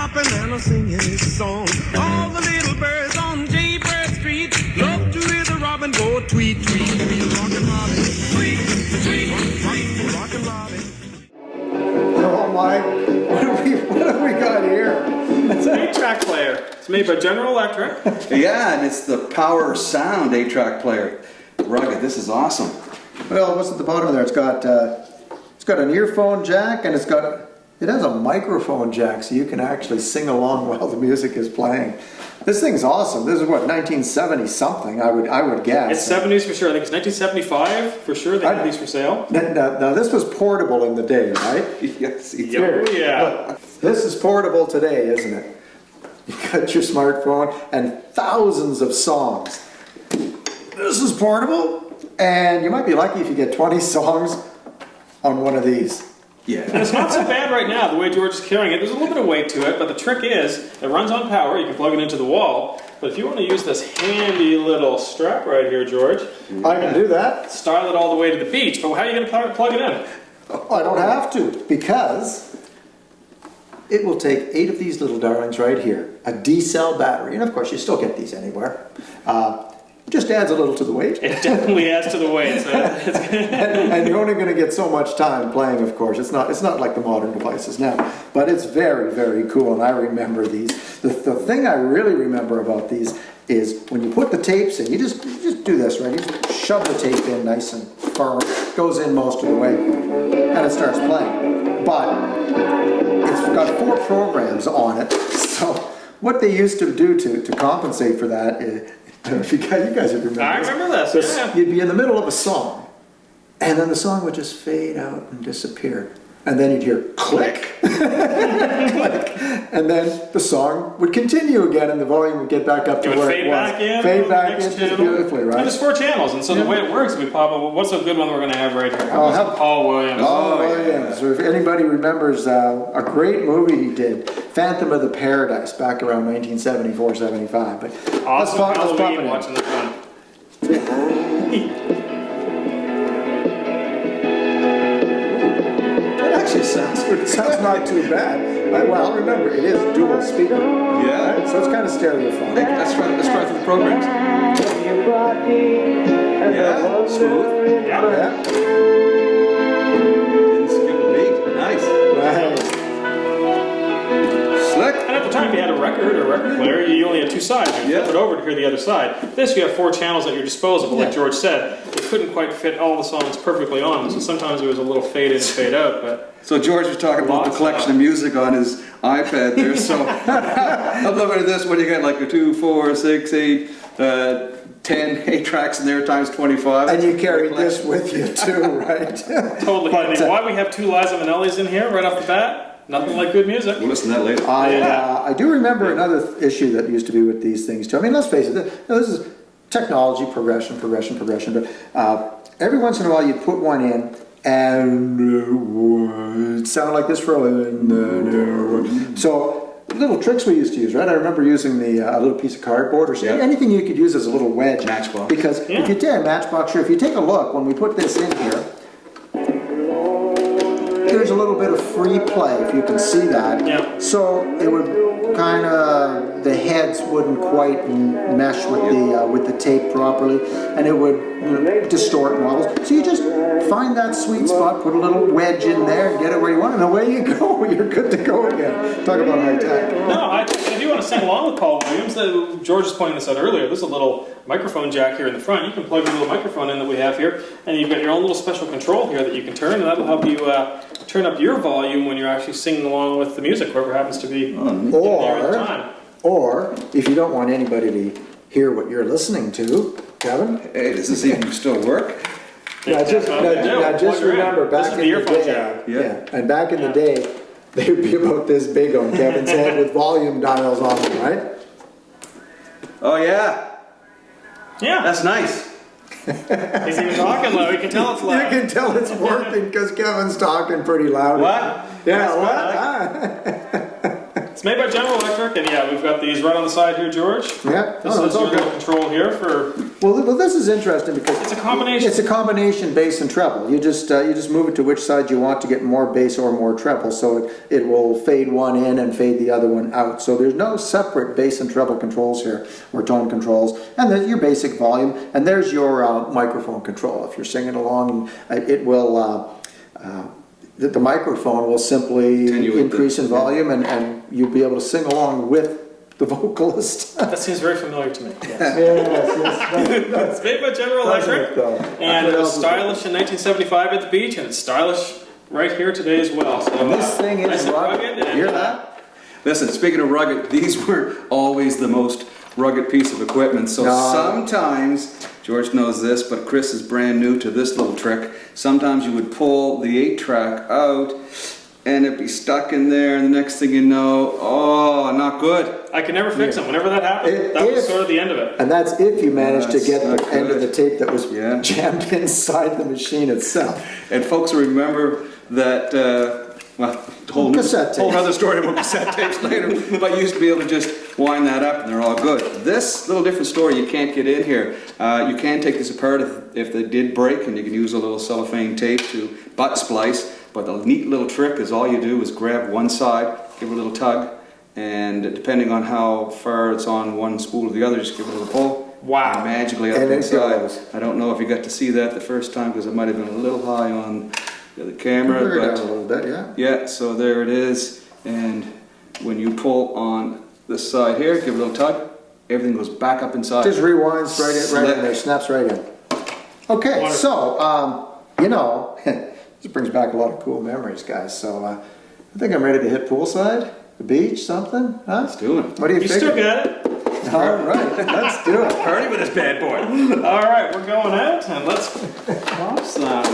hopping and a singing his song. All the little birds on Jaybird Street love to hear the robin go tweet, tweet, tweet, rockin' Robin, tweet, tweet, tweet, rockin' Robin. Oh my, what have we got here? It's an 8-track player. It's made by General Electric. Yeah, and it's the Power Sound 8-track player. Rugged, this is awesome. Well, what's at the bottom there? It's got an earphone jack, and it has a microphone jack, so you can actually sing along while the music is playing. This thing's awesome. This is what, 1970 something, I would guess. It's 70s for sure. I think it's 1975 for sure. They had these for sale. Now this was portable in the day, right? Yes, Oh, yeah. This is portable today, isn't it? You got your smartphone and thousands of songs. This is portable, and you might be lucky if you get 20 songs on one of these. Yeah. And it's not so bad right now, the way George is carrying it. There's a little bit of weight to it, but the trick is, it runs on power. You can plug it into the wall. But if you want to use this handy little strap right here, George, I can do that. style it all the way to the beach. But how are you going to plug it in? Oh, I don't have to, because it will take 8 of these little darlings right here. A D-cell battery, and of course you still get these anywhere. Just adds a little to the weight. It definitely adds to the weight. So and you're only going to get so much time playing, of course. It's not like the modern devices now. But it's very, very cool, and I remember these. The thing I really remember about these is when you put the tapes in, you just do this, right? You just shove the tape in nice and firm. It goes in most of the way, and it starts playing. But it's got 4 programs on it. So what they used to do to compensate for that is, I don't know if you guys would remember. I remember this. Yeah. You'd be in the middle of a song, and then the song would just fade out and disappear. And then you'd hear click, click, and then the song would continue again, and the volume would get back up to where it was. Fade back in, just beautifully, right? And there's 4 channels, and so the way it works, we pop up. What's a good one we're going to have right here? Paul Williams. Oh, yeah. So if anybody remembers a great movie he did, Phantom of the Paradise, back around 1974, 75. But Awesome let's pop Halloween it in. watching the fun. Actually, sounds not too bad. Well, remember, it is dual speaker. Yeah. Right? So it's kind of stereophonic. Let's try through the programs. Yeah, smooth. Yeah. Didn't skip a beat. Nice. Right. Slick. And at the time, if you had a record player, you only had 2 sides. You flip it over to hear the other side. This, you have 4 channels at your disposal, but like George said, you couldn't quite fit all the songs perfectly on them, so sometimes there was a little fade in and fade out. But So George was talking about the collection of music on his iPad there. So I'm looking at this. What do you get? Like a 2, 4, 6, 8, 10, 8 tracks in there times 25. And you carry this with you too, right? totally. But, Why we have 2 Liza Minnellis in here right off the bat? Nothing like good music. We'll listen to that later. I do remember another issue that used to be with these things too. I mean, let's face it, this is technology, progression, but every once in a while you'd put one in and it sounded like this for a little. So little tricks we used to use, right? I remember using a little piece of cardboard or anything you could use as a little wedge. Matchbox. Because if you did, matchbox, sure, if you take a look, when we put this in here, there's a little bit of free play, if you can see that. Yeah. So it would kind of, the heads wouldn't quite mesh with the tape properly, and it would distort models. So you just find that sweet spot, put a little wedge in there, and get it where you want, and away you go. You're good to go again. Talk about high tech. No, if you want to sing along with Paul Williams, George was pointing this out earlier, there's a little microphone jack here in the front. You can plug your little microphone in that we have here, and you've got your own little special control here that you can turn, and that'll help you turn up your volume when you're actually singing along with the music, whoever happens to be in there at the time. Or, if you don't want anybody to hear what you're listening to, Kevin. Hey, does this even still work? Now just remember, back in the day, jack. and back in the day, they would be about this big on Kevin's head with volume dials on them, right? Oh yeah. Yeah. That's nice. He's even talking low. You can tell it's loud. You can tell it's working because Kevin's talking pretty loud. What? Yeah, what? It's made by General Electric, and yeah, we've got these right on the side here, George. Yeah. This is it's all your little good. control here for Well, this is interesting because It's a combination. It's a combination bass and treble. You just move it to which side you want to get more bass or more treble, so it will fade one in and fade the other one out. So there's no separate bass and treble controls here, or tone controls. And there's your basic volume, and there's your microphone control. If you're singing along, it will. The microphone will simply Attenuate increase in volume, and you'll be able to sing along with the vocalist. That seems very familiar to me. Yes. It's made by General Electric, and it was stylish in 1975 at the beach, and it's stylish right here today as well. So This thing nice is and rugged. and, Hear that? Listen, speaking of rugged, these were always the most rugged piece of equipment. So No. sometimes, George knows this, but Chris is brand new to this little trick. Sometimes you would pull the 8-track out and it'd be stuck in there, and the next thing you know, oh, not good. I could never fix them. Whenever that happened, If- that was sort of the end of it. And that's if you managed to That's get not the end of good. the tape that was Yeah. jammed inside the machine itself. And folks remember that, well, Cassette whole tapes. other story about cassette tapes later, but you used to be able to just wind that up and they're all good. This little different story, you can't get in here. You can take this apart if they did break, and you can use a little cellophane tape to butt splice, but the neat little trick is all you do is grab one side, give it a little tug, and depending on how far it's on one spool or the other, just give it a little pull. Wow. And magically up And it inside. goes. I don't know if you got to see that the first time because it might have been a little high on the camera, Bring it but down a little bit, yeah. yeah, so there it is. And when you pull on this side here, give it a little tug, everything goes back up inside. Just rewinds right in there, snaps right in. Okay, Wonderful. so, you know, this brings back a lot of cool memories, guys. So I think I'm ready to hit poolside, the beach, something, huh? Let's do it. What do you You think? still got it. All right, let's do it. Party with this bad boy. All right, we're going out, and let's pop some.